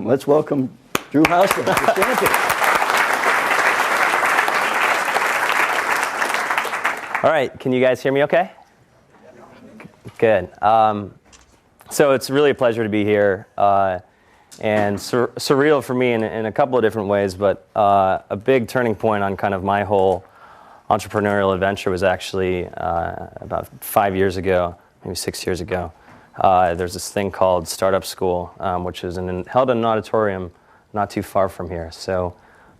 Let's welcome Drew Houston to Stanford. All right, can you guys hear me okay? Good. So it's really a pleasure to be here, and surreal for me in a couple of different ways, but a big turning point on kind of my whole entrepreneurial adventure was actually about 5 years ago, maybe 6 years ago. There's this thing called Startup School, which is held in an auditorium not too far from here. So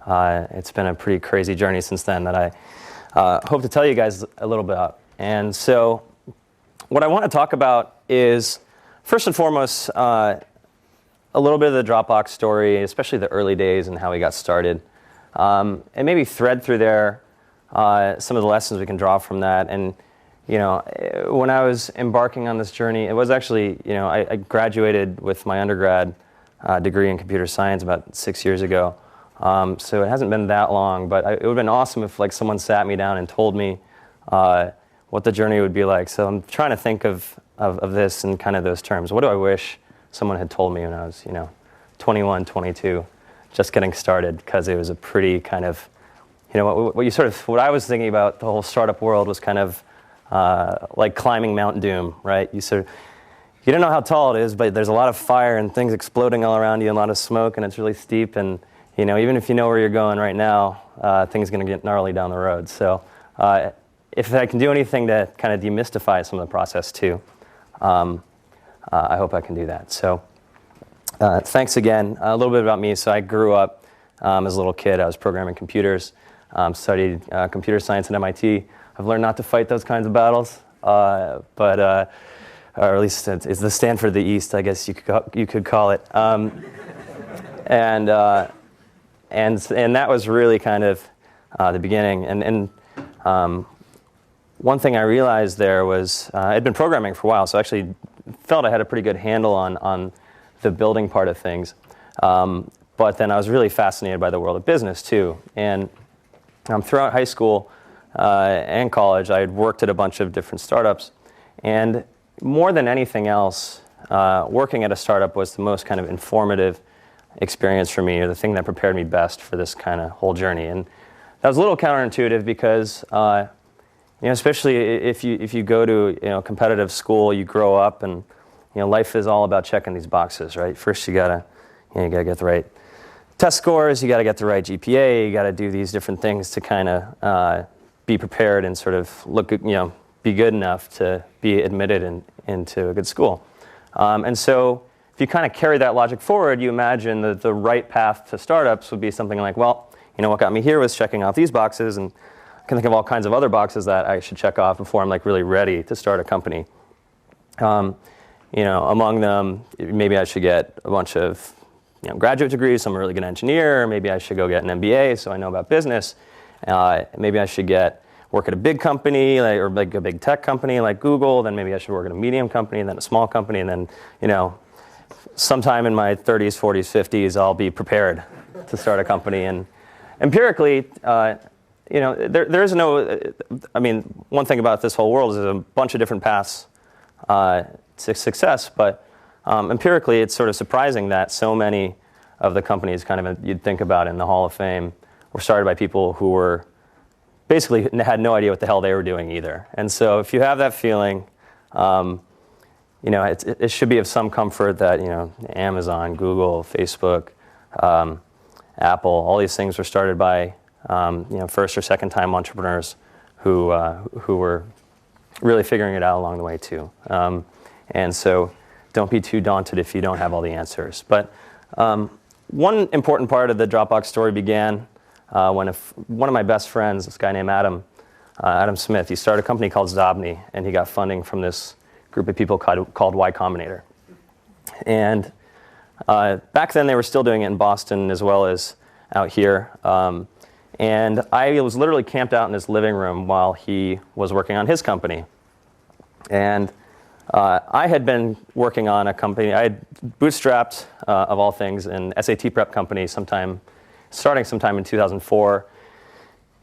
it's been a pretty crazy journey since then that I hope to tell you guys a little bit about. And so what I want to talk about is, first and foremost, a little bit of the Dropbox story, especially the early days and how we got started. And maybe thread through there some of the lessons we can draw from that. And when I was embarking on this journey, it was actually, I graduated with my undergrad degree in computer science about 6 years ago. So it hasn't been that long, but it would have been awesome if someone sat me down and told me what the journey would be like. So I'm trying to think of this in kind of those terms. What do I wish someone had told me when I was 21, 22, just getting started? Because it was a pretty kind of, what I was thinking about the whole startup world was kind of like climbing Mount Doom, right? You don't know how tall it is, but there's a lot of fire and things exploding all around you and a lot of smoke, and it's really steep. And even if you know where you're going right now, things are going to get gnarly down the road. So if I can do anything to kind of demystify some of the process too, I hope I can do that. So thanks again. A little bit about me. So I grew up as a little kid. I was programming computers, studied computer science at MIT. I've learned not to fight those kinds of battles, or at least it's the Stanford of the East, I guess you could call it. And that was really kind of the beginning. And one thing I realized there was I'd been programming for a while, so I actually felt I had a pretty good handle on the building part of things. But then I was really fascinated by the world of business too. And throughout high school and college, I had worked at a bunch of different startups. And more than anything else, working at a startup was the most kind of informative experience for me, or the thing that prepared me best for this kind of whole journey. And that was a little counterintuitive because, especially if you go to competitive school, you grow up, and life is all about checking these boxes, right? First, you gotta get the right test scores, you gotta get the right GPA, you gotta do these different things to kind of be prepared and sort of be good enough to be admitted into a good school. And so if you kind of carry that logic forward, you imagine that the right path to startups would be something like, well, what got me here was checking off these boxes, and I can think of all kinds of other boxes that I should check off before I'm really ready to start a company. Among them, maybe I should get a bunch of graduate degrees, so I'm a really good engineer. Maybe I should go get an MBA, so I know about business. Maybe I should work at a big company, or a big tech company like Google. Then maybe I should work at a medium company, and then a small company, and then sometime in my 30s, 40s, 50s, I'll be prepared to start a company. And empirically, there is no. One thing about this whole world is there's a bunch of different paths to success, but empirically, it's sort of surprising that so many of the companies you'd think about in the Hall of Fame were started by people who were basically had no idea what the hell they were doing either. And so if you have that feeling, it should be of some comfort that Amazon, Google, Facebook, Apple, all these things were started by first or second time entrepreneurs who were really figuring it out along the way too. And so don't be too daunted if you don't have all the answers. But one important part of the Dropbox story began when one of my best friends, this guy named Adam Smith, he started a company called Zobni, and he got funding from this group of people called Y Combinator. And back then they were still doing it in Boston as well as out here. And I was literally camped out in his living room while he was working on his company. And I had been working on a company. I had bootstrapped, of all things, an SAT prep company starting sometime in 2004.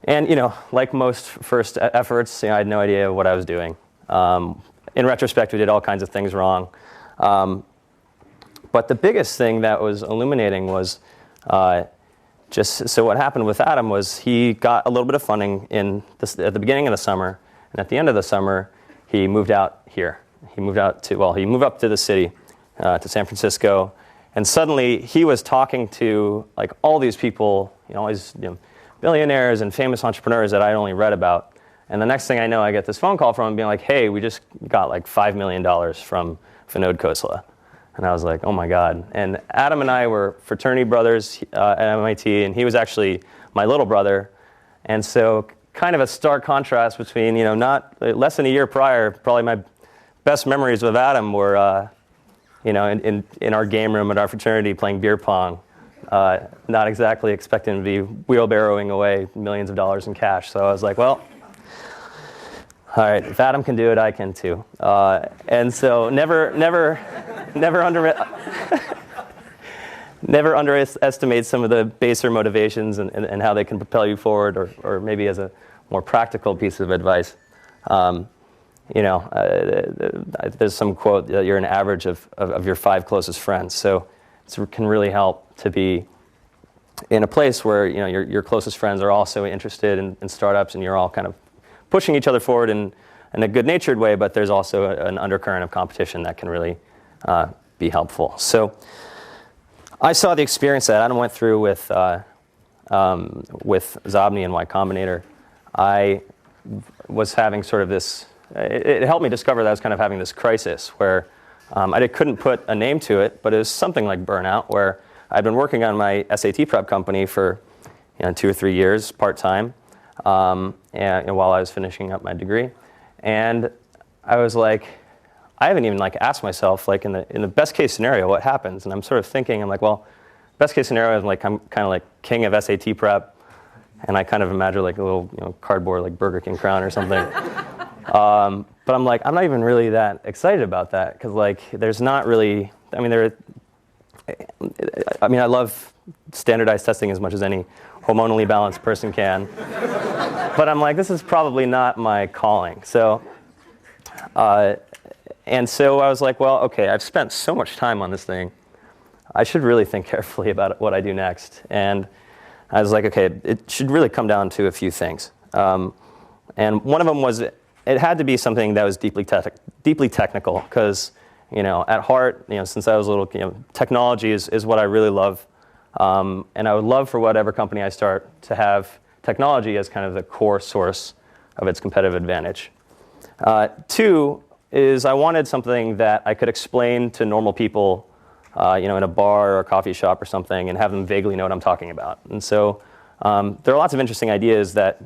And, like most first efforts, I had no idea what I was doing. In retrospect, we did all kinds of things wrong. But the biggest thing that was illuminating was so what happened with Adam was he got a little bit of funding at the beginning of the summer, and at the end of the summer, he moved out here. He moved up to the city, to San Francisco, and suddenly he was talking to like all these people, all these billionaires and famous entrepreneurs that I only read about. And the next thing I know, I get this phone call from him being like, "Hey, we just got like $5 million from Vinod Khosla." And I was like, oh my God. And Adam and I were fraternity brothers at MIT, and he was actually my little brother. And so kind of a stark contrast between, not less than a year prior, probably my best memories with Adam were, in our game room at our fraternity playing beer pong, not exactly expecting to be wheelbarrowing away millions of dollars in cash. So I was like, well, all right, if Adam can do it, I can too. And so never underestimate some of the baser motivations and how they can propel you forward, or maybe as a more practical piece of advice. There's some quote that you're an average of your 5 closest friends. So it can really help to be in a place where your closest friends are also interested in startups, and you're all kind of pushing each other forward in a good-natured way, but there's also an undercurrent of competition that can really be helpful. So I saw the experience that Adam went through with Zobni and Y Combinator. I was having sort of this, it helped me discover that I was kind of having this crisis where I couldn't put a name to it, but it was something like burnout, where I'd been working on my SAT prep company for 2 or 3 years part-time, and while I was finishing up my degree. And I was like, I haven't even asked myself, in the best case scenario, what happens? And I'm sort of thinking, I'm like, well, best case scenario is I'm kind of like king of SAT prep, and I kind of imagine like a little cardboard Burger King crown or something. But I'm like, I'm not even really that excited about that, because there's not really, I love standardized testing as much as any hormonally balanced person can. But I'm like, this is probably not my calling. So, and so I was like, well, okay, I've spent so much time on this thing. I should really think carefully about what I do next. And I was like, okay, it should really come down to a few things. And one of them was it had to be something that was deeply technical, because at heart, since I was little, technology is what I really love. And I would love for whatever company I start to have technology as kind of the core source of its competitive advantage. 2 is I wanted something that I could explain to normal people, in a bar or a coffee shop or something, and have them vaguely know what I'm talking about. And so there are lots of interesting ideas that,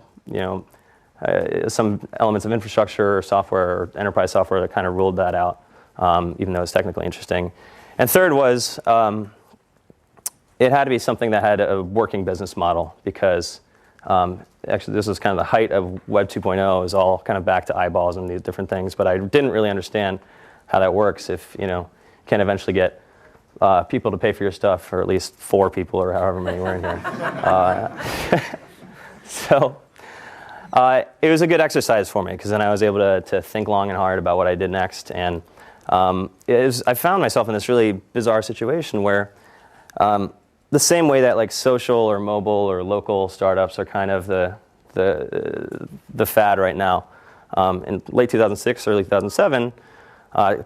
some elements of infrastructure or software or enterprise software that kind of ruled that out, even though it's technically interesting. And 3rd was it had to be something that had a working business model, because actually this was kind of the height of Web 2.0. It was all kind of back to eyeballs and these different things, but I didn't really understand how that works if you can eventually get people to pay for your stuff, or at least 4 people or however many were in here. So it was a good exercise for me, because then I was able to think long and hard about what I did next. And I found myself in this really bizarre situation where the same way that social or mobile or local startups are kind of the fad right now. In late 2006, early 2007,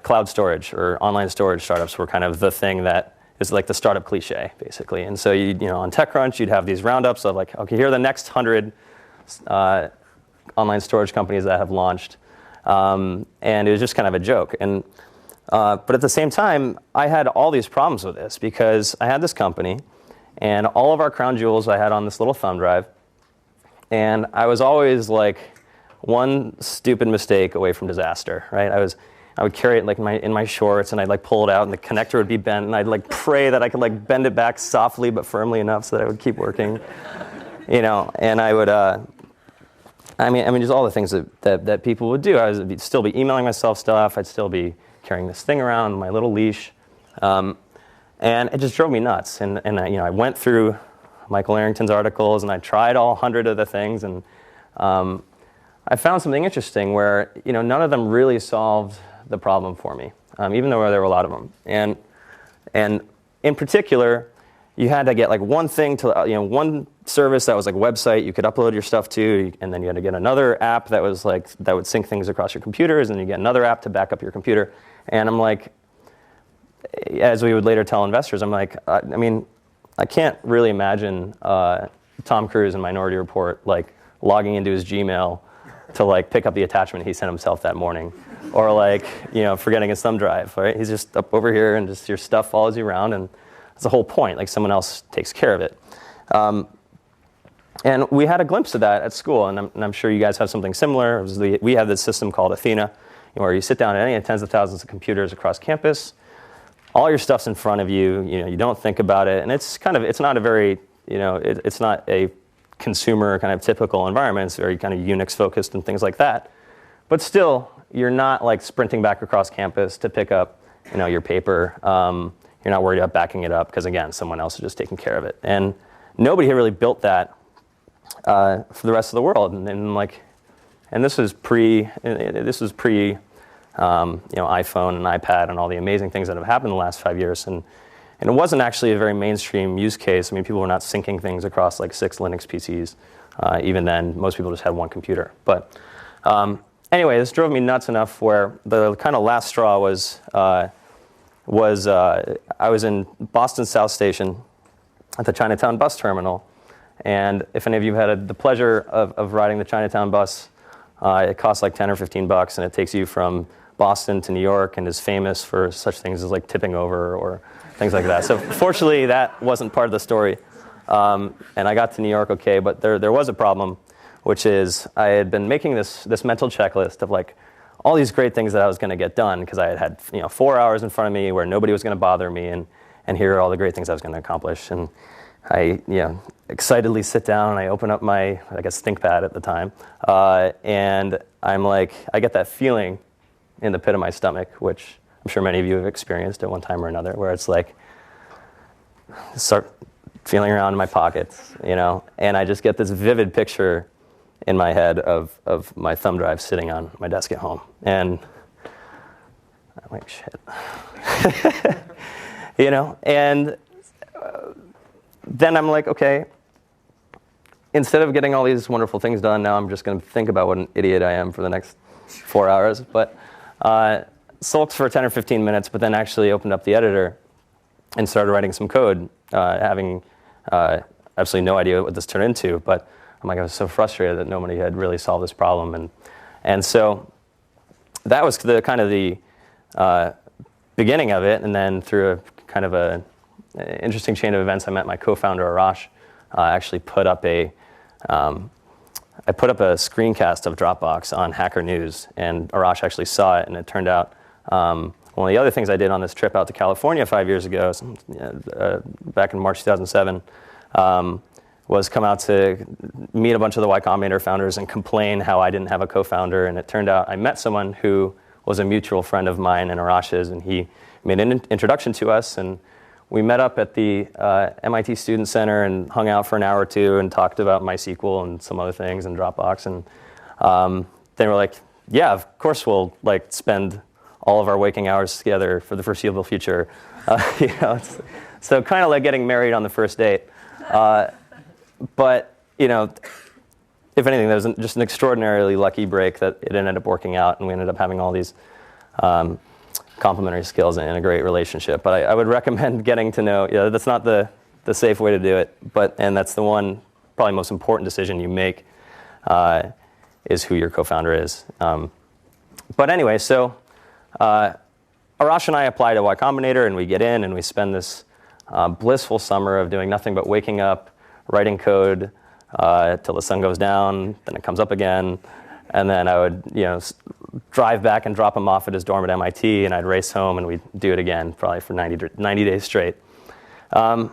cloud storage or online storage startups were kind of the thing that is like the startup cliche, basically. And so on TechCrunch, you'd have these roundups of okay, here are the next 100 online storage companies that have launched, and it was just kind of a joke. And but at the same time, I had all these problems with this, because I had this company, and all of our crown jewels I had on this little thumb drive, and I was always one stupid mistake away from disaster, right? I would carry it in my shorts, and I'd pull it out, and the connector would be bent, and I'd pray that I could bend it back softly but firmly enough so that it would keep working, and I would. Just all the things that people would do. I would still be emailing myself stuff. I'd still be carrying this thing around, my little leash, and it just drove me nuts. And I went through Michael Arrington's articles, and I tried all 100 of the things, and I found something interesting where none of them really solved the problem for me, even though there were a lot of them. And And in particular, you had to get like one thing to, one service that was like a website you could upload your stuff to, and then you had to get another app that was like, that would sync things across your computers, and you get another app to back up your computer. And I'm like, as we would later tell investors, I'm like, I can't really imagine Tom Cruise in Minority Report like logging into his Gmail to like pick up the attachment he sent himself that morning, or like forgetting his thumb drive. Right? He's just up over here, and just your stuff follows you around, and that's the whole point. Like someone else takes care of it. And we had a glimpse of that at school, and I'm sure you guys have something similar. We have this system called Athena, where you sit down at any of tens of thousands of computers across campus. All your stuff's in front of you. You don't think about it, and it's not a very it's not a consumer kind of typical environment. It's very kind of Unix focused and things like that. But still, you're not like sprinting back across campus to pick up your paper. You're not worried about backing it up because, again, someone else is just taking care of it. And nobody had really built that for the rest of the world. And this was pre iPhone and iPad and all the amazing things that have happened in the last 5 years. And it wasn't actually a very mainstream use case. I mean, people were not syncing things across like 6 Linux PCs. Even then, most people just had one computer. But anyway, this drove me nuts enough where the kind of last straw was I was in Boston South Station at the Chinatown bus terminal. And if any of you have had the pleasure of riding the Chinatown bus, it costs like $10 or $15, and it takes you from Boston to New York, and is famous for such things as like tipping over or things like that. So fortunately, that wasn't part of the story. And I got to New York okay, but there was a problem, which is I had been making this mental checklist of like all these great things that I was going to get done, because I had 4 hours in front of me where nobody was going to bother me, and here are all the great things I was going to accomplish. And I excitedly sit down, and I open up my, I guess, ThinkPad at the time, and I'm like, I get that feeling in the pit of my stomach, which I'm sure many of you have experienced at one time or another, where it's like, start feeling around in my pockets, and I just get this vivid picture in my head of my thumb drive sitting on my desk at home. And I'm like, shit. And then I'm like, okay, instead of getting all these wonderful things done, now I'm just going to think about what an idiot I am for the next 4 hours. But sulked for 10 or 15 minutes, but then actually opened up the editor and started writing some code, having absolutely no idea what this turned into. But I'm like, I was so frustrated that nobody had really solved this problem. And so that was the kind of the beginning of it. And then through a kind of an interesting chain of events, I met my co-founder, Arash. I actually put up a screencast of Dropbox on Hacker News, and Arash actually saw it, and it turned out one of the other things I did on this trip out to California 5 years ago, back in March 2007, was come out to meet a bunch of the Y Combinator founders and complain how I didn't have a co-founder. And it turned out I met someone who was a mutual friend of mine and Arash's, and he made an introduction to us, and we met up at the MIT Student Center and hung out for an hour or two and talked about MySQL and some other things and Dropbox. And they were like, yeah, of course we'll like spend all of our waking hours together for the foreseeable future. So kind of like getting married on the first date. But, if anything, there was just an extraordinarily lucky break that it ended up working out, and we ended up having all these complementary skills and a great relationship. But I would recommend getting to know, that's not the safe way to do it, and that's the one probably most important decision you make, is who your co-founder is. But anyway, so Arash and I apply to Y Combinator, and we get in, and we spend this blissful summer of doing nothing but waking up, writing code till the sun goes down, then it comes up again, and then I would, drive back and drop him off at his dorm at MIT, and I'd race home, and we'd do it again, probably for 90 days straight. And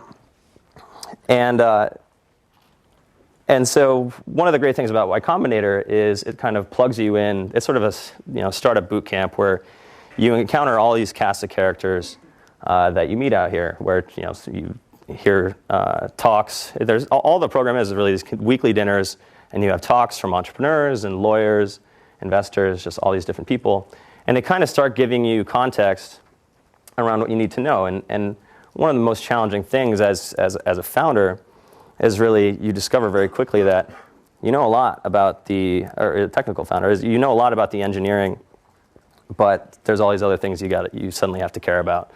so one of the great things about Y Combinator is it kind of plugs you in. It's sort of a startup boot camp where you encounter all these cast of characters that you meet out here, where so you hear talks. There's all the program is really these weekly dinners, and you have talks from entrepreneurs and lawyers, investors, just all these different people, and they kind of start giving you context around what you need to know. And one of the most challenging things as a founder is really you discover very quickly that you know a lot about or a technical founder, is you know a lot about the engineering, but there's all these other things you suddenly have to care about,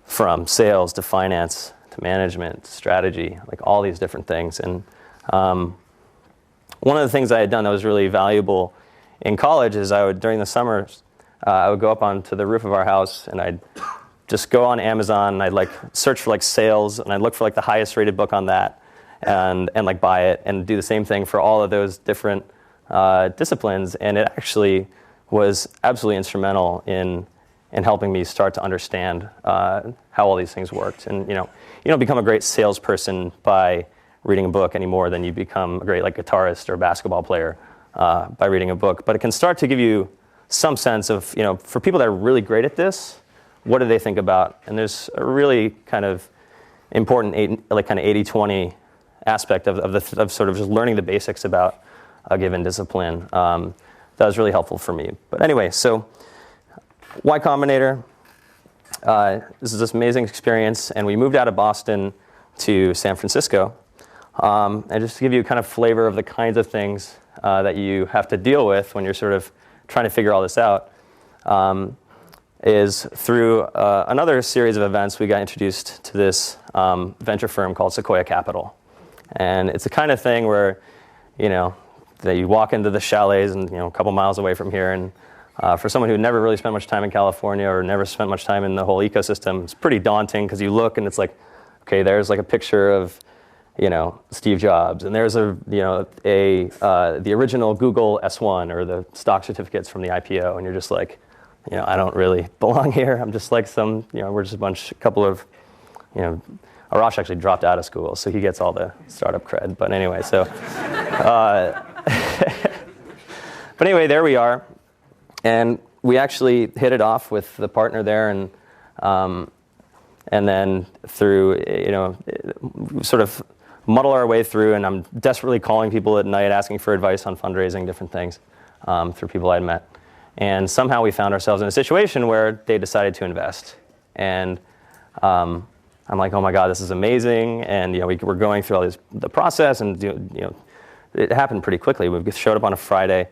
from sales to finance to management, strategy, like all these different things. And one of the things I had done that was really valuable in college is during the summers, I would go up onto the roof of our house and I'd just go on Amazon and I'd like search for like sales and I'd look for like the highest rated book on that and like buy it and do the same thing for all of those different disciplines. And it actually was absolutely instrumental in helping me start to understand how all these things worked. And you don't become a great salesperson by reading a book any more than you become a great like guitarist or basketball player by reading a book. But it can start to give you some sense of, for people that are really great at this, what do they think about? And there's a really kind of important 80-20 aspect of sort of just learning the basics about a given discipline. That was really helpful for me. But anyway, so Y Combinator, this is this amazing experience, and we moved out of Boston to San Francisco. And just to give you a kind of flavor of the kinds of things that you have to deal with when you're sort of trying to figure all this out, is through another series of events, we got introduced to this venture firm called Sequoia Capital. And it's the kind of thing where, that you walk into the chalets and, a couple miles away from here, and for someone who never really spent much time in California or never spent much time in the whole ecosystem, it's pretty daunting because you look and it's like, okay, there's like a picture of, Steve Jobs, and there's the original Google S1 or the stock certificates from the IPO, and you're just like, I don't really belong here. I'm just like we're just a couple of, Arash actually dropped out of school, so he gets all the startup cred. But anyway, but anyway, there we are. And we actually hit it off with the partner there, and then through, sort of muddle our way through, and I'm desperately calling people at night asking for advice on fundraising, different things, through people I'd met. And somehow we found ourselves in a situation where they decided to invest. And I'm like, oh my God, this is amazing. And we're going through all the process, and it happened pretty quickly. We showed up on a Friday.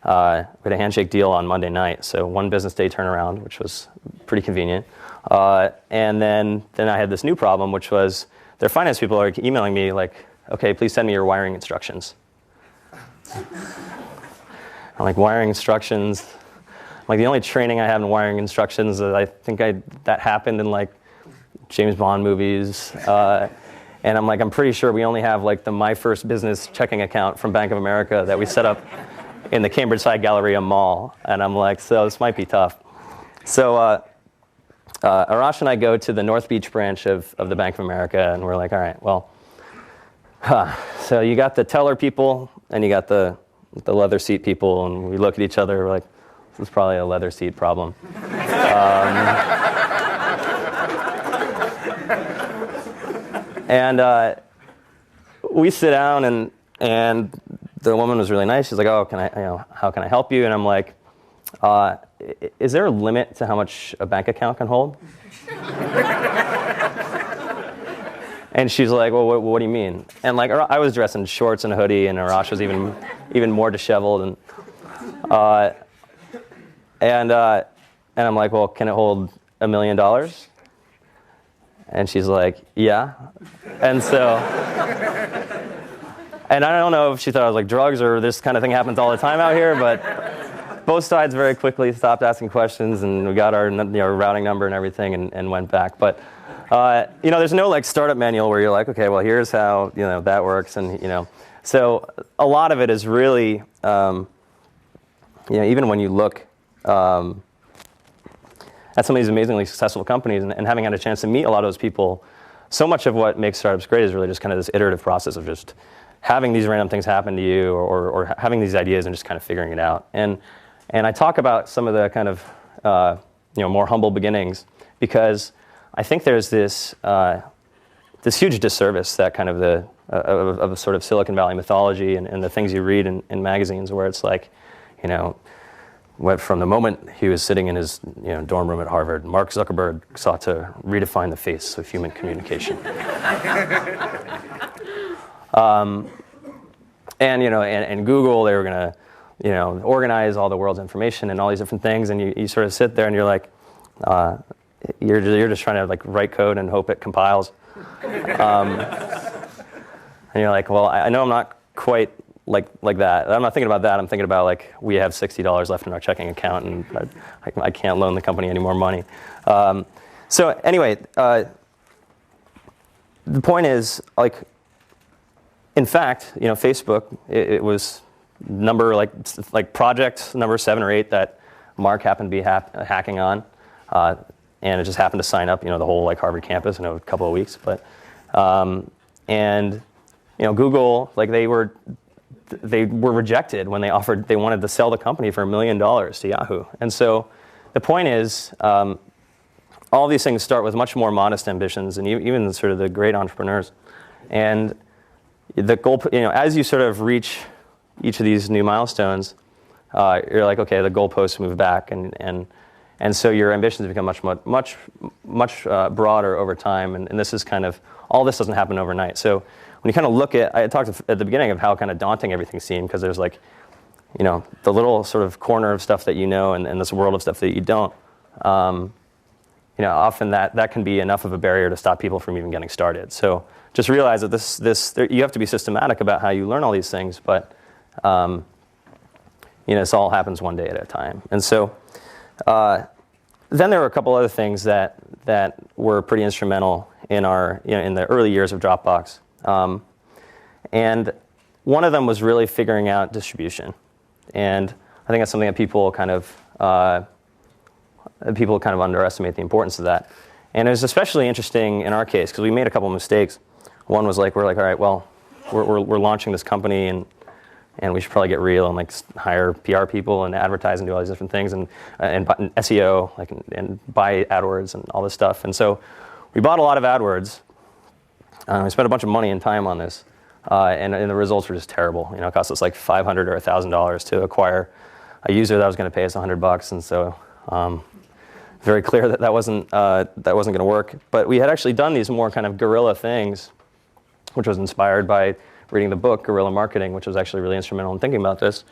We had a handshake deal on Monday night, so one business day turnaround, which was pretty convenient. And then I had this new problem, which was their finance people are emailing me like, okay, please send me your wiring instructions. I'm like, wiring instructions? I'm like, the only training I have in wiring instructions, I think that happened in like James Bond movies. And I'm like, I'm pretty sure we only have like the My First Business checking account from Bank of America that we set up in the Cambridge Side Galleria Mall. And I'm like, so this might be tough. So Arash and I go to the North Beach branch of the Bank of America, and we're like, all right, well, so you got the teller people and you got the leather seat people, and we look at each other, we're like, this is probably a leather seat problem. And we sit down, and the woman was really nice. She's like, oh, how can I help you? And I'm like, is there a limit to how much a bank account can hold? And she's like, well, what do you mean? And like, I was dressed in shorts and a hoodie, and Arash was even more disheveled. And I'm like, well, can it hold $1 million? And she's like, yeah. And so, and I don't know if she thought I was like drugs or this kind of thing happens all the time out here, but both sides very quickly stopped asking questions, and we got our routing number and everything, and went back. But there's no like startup manual where you're like, okay, well, here's how that works, and so a lot of it is really, even when you look at some of these amazingly successful companies, and having had a chance to meet a lot of those people, so much of what makes startups great is really just kind of this iterative process of just having these random things happen to you, or having these ideas and just kind of figuring it out. And I talk about some of the kind of more humble beginnings, because I think there's this huge disservice that kind of of a sort of Silicon Valley mythology and the things you read in magazines, where it's like, went from the moment he was sitting in his dorm room at Harvard, Mark Zuckerberg sought to redefine the face of human communication. And Google, they were going to organize all the world's information and all these different things, and you sort of sit there and you're like, you're just trying to like write code and hope it compiles. And you're like, well, I know I'm not quite like that. I'm not thinking about that. I'm thinking about like we have $60 left in our checking account, and I can't loan the company any more money. So anyway, the point is, like, in fact, Facebook, it was number like project number 7 or 8 that Mark happened to be hacking on, and it just happened to sign up, the whole like Harvard campus in a couple of weeks. But Google, like they were rejected when they wanted to sell the company for $1 million to Yahoo. And so the point is, all these things start with much more modest ambitions, and even sort of the great entrepreneurs. And the goal, as you sort of reach each of these new milestones, you're like, okay, the goalposts move back, and so your ambitions become much broader over time. And this is kind of, all this doesn't happen overnight. So when you kind of look at, I talked at the beginning of how kind of daunting everything seemed, because there's like, the little sort of corner of stuff that and this world of stuff that you don't. Often that can be enough of a barrier to stop people from even getting started. So just realize that you have to be systematic about how you learn all these things, but this all happens one day at a time. And so then there were a couple other things that were pretty instrumental in in the early years of Dropbox. And one of them was really figuring out distribution. And I think that's something that people kind of underestimate the importance of that. And it was especially interesting in our case because we made a couple of mistakes. One was like, we're like, all right, well, we're launching this company, and we should probably get real and like hire PR people and advertise and do all these different things, and SEO, and buy AdWords and all this stuff. And so we bought a lot of AdWords. We spent a bunch of money and time on this, and the results were just terrible. It cost us like $500 or $1,000 to acquire a user that was going to pay us $100, and so very clear that wasn't going to work. But we had actually done these more kind of guerrilla things, which was inspired by reading the book Guerrilla Marketing, which was actually really instrumental in thinking about this,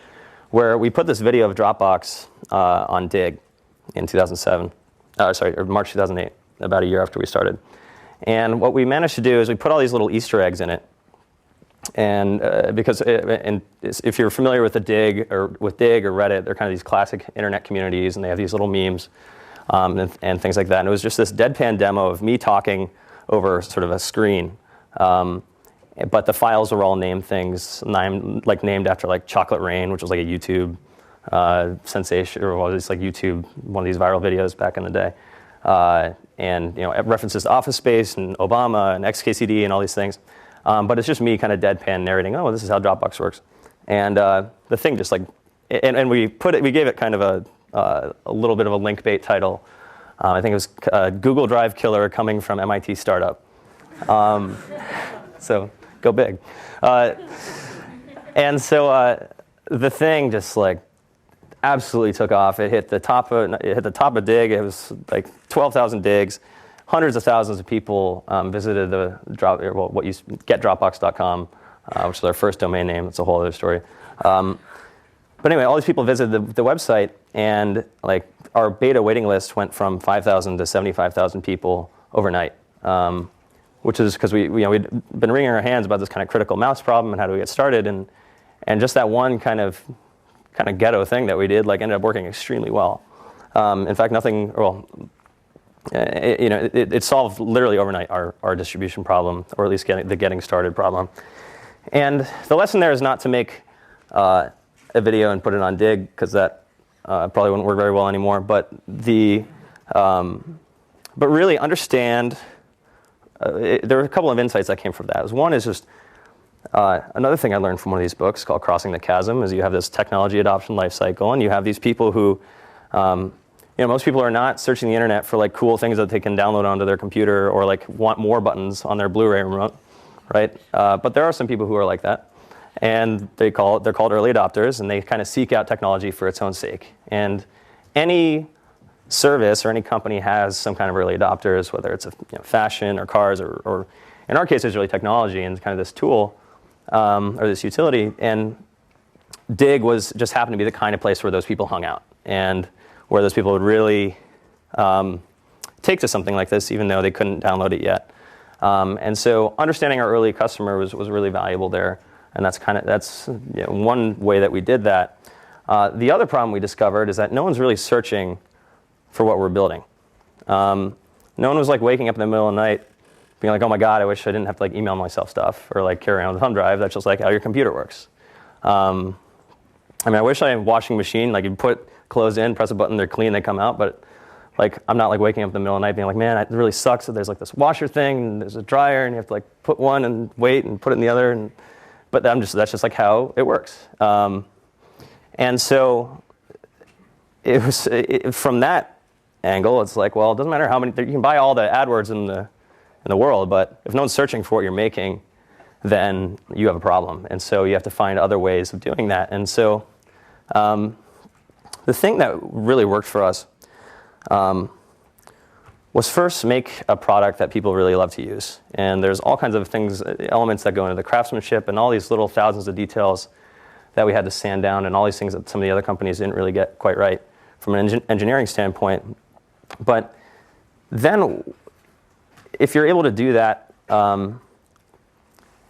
where we put this video of Dropbox on Dig in 2007, or March 2008, about a year after we started. And what we managed to do is we put all these little Easter eggs in it, and if you're familiar with Dig or Reddit, they're kind of these classic internet communities, and they have these little memes and things like that. And it was just this deadpan demo of me talking over sort of a screen. But the files were all named things, named after like Chocolate Rain, which was like a YouTube sensation, or was like YouTube, one of these viral videos back in the day. And references to Office Space and Obama and XKCD and all these things. But it's just me kind of deadpan narrating, oh, this is how Dropbox works. And the thing just like, and we gave it kind of a little bit of a link bait title. I think it was Google Drive Killer coming from MIT Startup. So go big. And so the thing just like absolutely took off. It hit the top of Dig. It was like 12,000 digs. Hundreds of thousands of people visited getdropbox.com, which is our first domain name. It's a whole other story. But anyway, all these people visited the website, and like our beta waiting list went from 5,000 to 75,000 people overnight. Which is because we'd been wringing our hands about this kind of critical mass problem and how do we get started, and just that one kind of ghetto thing that we did ended up working extremely well. In fact, it solved literally overnight our distribution problem, or at least getting started problem. And the lesson there is not to make a video and put it on Dig, because that probably wouldn't work very well anymore. But really understand. There were a couple of insights that came from that. One is just another thing I learned from one of these books called Crossing the Chasm is you have this technology adoption life cycle, and you have these people who, most people are not searching the internet for like cool things that they can download onto their computer or like want more buttons on their Blu-ray remote, right? But there are some people who are like that. and they're called early adopters, and they kind of seek out technology for its own sake. And any service or any company has some kind of early adopters, whether it's fashion or cars or in our case, it's really technology and kind of this tool or this utility. And Dig just happened to be the kind of place where those people hung out and where those people would really take to something like this, even though they couldn't download it yet. And so understanding our early customer was really valuable there. And that's one way that we did that. The other problem we discovered is that no one's really searching for what we're building. No one was like waking up in the middle of the night being like, oh my God, I wish I didn't have to like email myself stuff or like carry around a thumb drive. That's just like how your computer works. I wish I had a washing machine, like you put clothes in, press a button, they're clean, they come out, but like I'm not like waking up in the middle of the night being like, man, it really sucks that there's like this washer thing and there's a dryer and you have to like put one and wait and put it in the other. But that's just like how it works. And so it was from that angle, it's like, well, it doesn't matter how many, you can buy all the AdWords in the world, but if no one's searching for what you're making, then you have a problem. And so you have to find other ways of doing that. And so the thing that really worked for us was first make a product that people really love to use. And there's all kinds of things, elements that go into the craftsmanship and all these little thousands of details that we had to sand down and all these things that some of the other companies didn't really get quite right from an engineering standpoint. But then if you're able to do that, then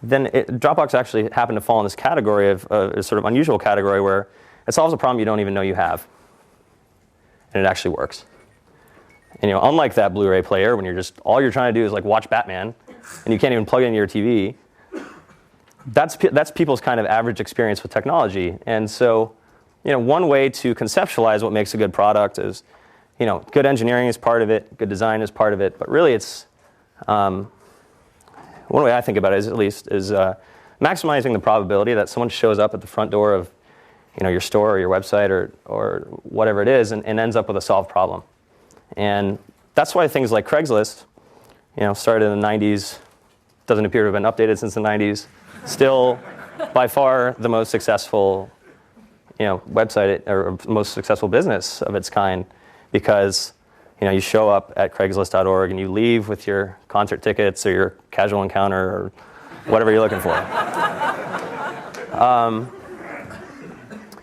Dropbox actually happened to fall in this category of a sort of unusual category where it solves a problem you don't even know you have. And it actually works. And unlike that Blu-ray player, when all you're trying to do is like watch Batman, and you can't even plug it into your TV, that's people's kind of average experience with technology. And so, one way to conceptualize what makes a good product is, good engineering is part of it, good design is part of it, but really it's, one way I think about it is maximizing the probability that someone shows up at the front door of, your store or your website or whatever it is and ends up with a solved problem. And that's why things like Craigslist, started in the 90s, doesn't appear to have been updated since the 90s, still by far the most successful, website or most successful business of its kind, because you show up at Craigslist.org and you leave with your concert tickets or your casual encounter or whatever you're looking for.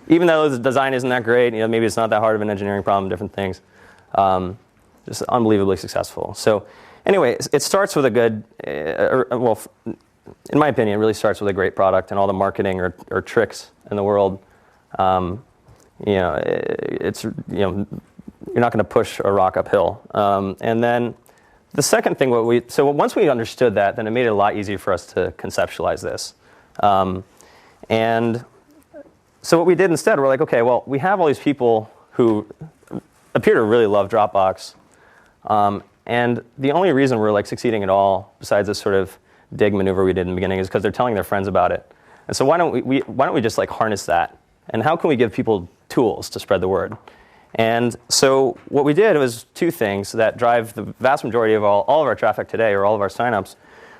Even though the design isn't that great, maybe it's not that hard of an engineering problem, different things. Just unbelievably successful. So anyway, it starts with a good, in my opinion, it really starts with a great product, and all the marketing or tricks in the world, it's, you're not going to push a rock uphill. And then the second thing, once we understood that, then it made it a lot easier for us to conceptualize this. And so what we did instead, we're like, okay, well, we have all these people who appear to really love Dropbox. And the only reason we're like succeeding at all, besides this sort of dig maneuver we did in the beginning, is because they're telling their friends about it. And so why don't we just like harness that? And how can we give people tools to spread the word? And so what we did was two things that drive the vast majority of all of our traffic today, or all of our signups,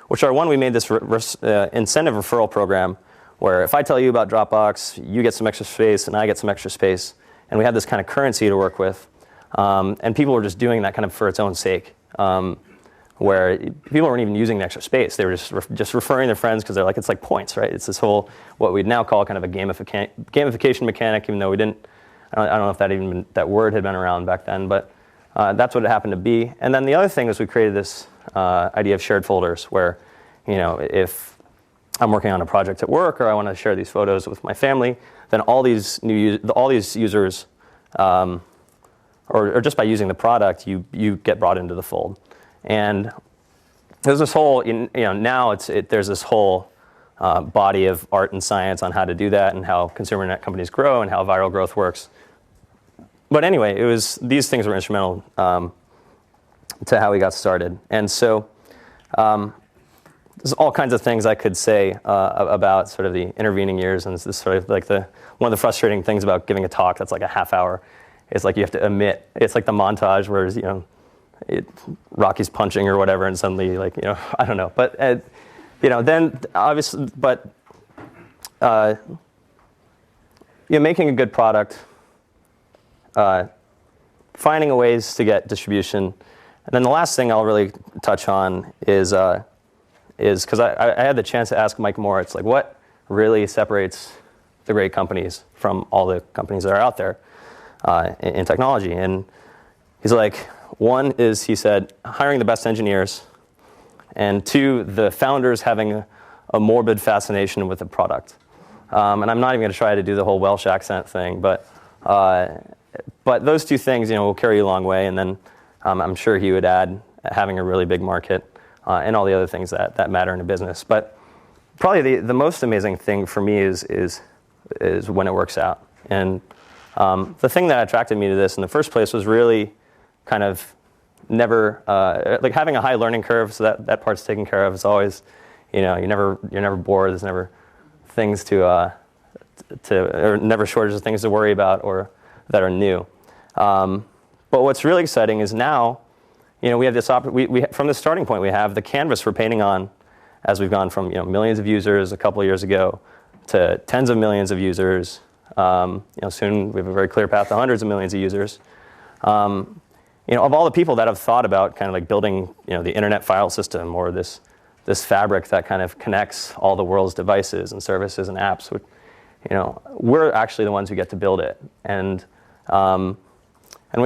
which are, one, we made this incentive referral program where if I tell you about Dropbox, you get some extra space and I get some extra space. And we had this kind of currency to work with. And people were just doing that kind of for its own sake, where people weren't even using the extra space. They were just referring their friends because they're like, it's like points, right? It's this whole, what we'd now call kind of a gamification mechanic, even though we didn't, I don't know if that word had been around back then, but that's what it happened to be. And then the other thing is we created this idea of shared folders where, if I'm working on a project at work or I want to share these photos with my family, then all these users, or just by using the product, you get brought into the fold. And there's this whole, now there's this whole body of art and science on how to do that and how consumer net companies grow and how viral growth works. But anyway, these things were instrumental to how we got started. And so there's all kinds of things I could say about sort of the intervening years, and this sort of like one of the frustrating things about giving a talk that's like a half hour is like you have to omit. It's like the montage where Rocky's punching or whatever, and suddenly I don't know. But then obviously, but making a good product, finding ways to get distribution, and then the last thing I'll really touch on is because I had the chance to ask Mike Moritz, like, what really separates the great companies from all the companies that are out there in technology? And he's like, one is, he said, hiring the best engineers, and two, the founders having a morbid fascination with the product. And I'm not even going to try to do the whole Welsh accent thing, but those two things, will carry you a long way. And then I'm sure he would add having a really big market and all the other things that matter in a business. But probably the most amazing thing for me is when it works out. And the thing that attracted me to this in the first place was really kind of never like having a high learning curve. So that part's taken care of. It's always, you're never bored. There's never things or never shortage of things to worry about or that are new. But what's really exciting is now, we have this from the starting point, we have the canvas we're painting on as we've gone from millions of users a couple of years ago to tens of millions of users. Soon we have a very clear path to hundreds of millions of users. Of all the people that have thought about kind of like building, the internet file system or this fabric that kind of connects all the world's devices and services and apps, we're actually the ones who get to build it. And when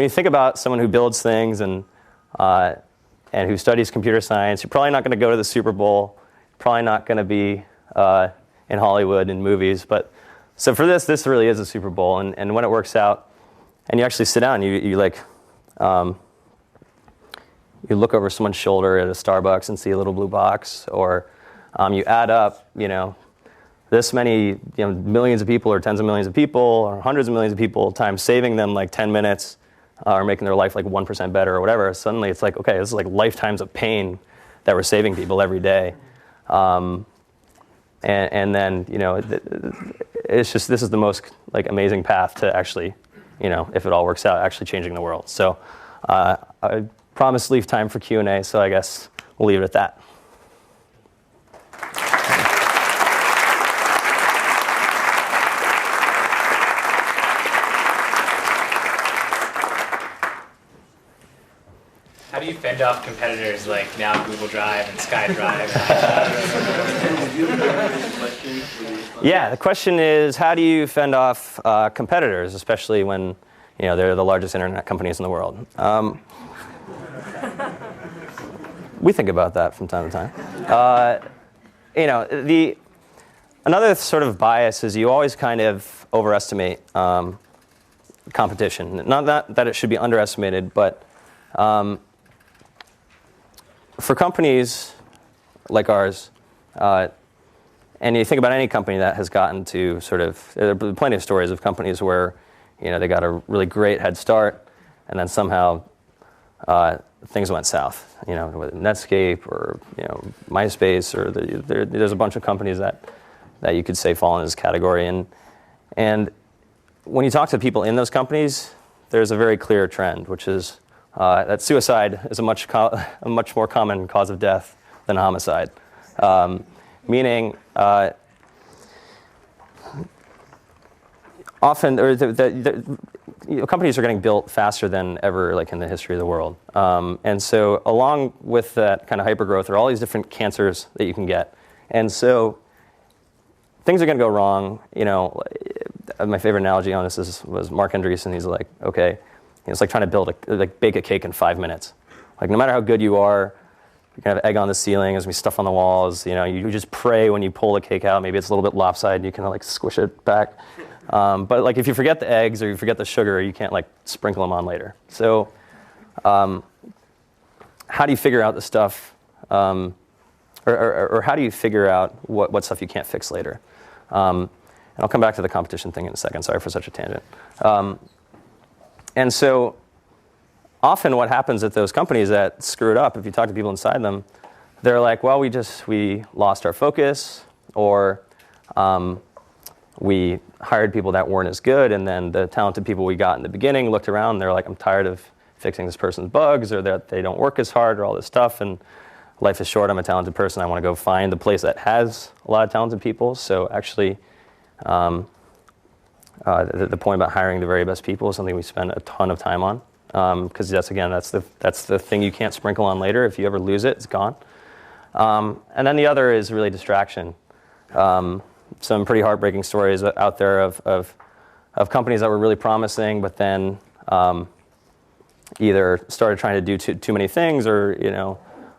you think about someone who builds things and who studies computer science, you're probably not going to go to the Super Bowl, probably not going to be in Hollywood in movies. But so for this really is a Super Bowl. And when it works out, and you actually sit down, you look over someone's shoulder at a Starbucks and see a little blue box, or you add up, this many, millions of people or tens of millions of people or hundreds of millions of people times saving them like 10 minutes or making their life like 1% better or whatever. Suddenly it's like, okay, this is like lifetimes of pain that we're saving people every day. And then, it's just, this is the most like amazing path to actually, if it all works out, actually changing the world. So I promised to leave time for Q&A, so I guess we'll leave it at that. How do you fend off competitors like now Google Drive and SkyDrive? Yeah, the question is, how do you fend off competitors, especially when they're the largest internet companies in the world? We think about that from time to time. Another sort of bias is you always kind of overestimate competition. Not that it should be underestimated, but for companies like ours, and you think about any company that has gotten to there are plenty of stories of companies where they got a really great head start, and then somehow things went south. With Netscape or MySpace, or there's a bunch of companies that you could say fall in this category. And when you talk to people in those companies, there's a very clear trend, which is that suicide is a much more common cause of death than homicide. Meaning, often, or companies are getting built faster than ever, like in the history of the world. And so, along with that kind of hypergrowth, there are all these different cancers that you can get. And so, things are going to go wrong. My favorite analogy on this was Mark Andreessen. He's like, okay, it's like trying to bake a cake in 5 minutes. Like, no matter how good you are, you're going to have egg on the ceiling, there's going to be stuff on the walls. You just pray when you pull the cake out. Maybe it's a little bit lopsided, you can like squish it back. But like if you forget the eggs or you forget the sugar, you can't like sprinkle them on later. So how do you figure out the stuff, or how do you figure out what stuff you can't fix later? And I'll come back to the competition thing in a second. Sorry for such a tangent. And so often what happens at those companies that screw it up, if you talk to people inside them, they're like, well, we lost our focus, or we hired people that weren't as good, and then the talented people we got in the beginning looked around, and they're like, I'm tired of fixing this person's bugs, or that they don't work as hard, or all this stuff. And life is short, I'm a talented person, I want to go find the place that has a lot of talented people. So actually, the point about hiring the very best people is something we spend a ton of time on, because that's the thing you can't sprinkle on later. If you ever lose it, it's gone. And then the other is really distraction. Some pretty heartbreaking stories out there of companies that were really promising, but then either started trying to do too many things, or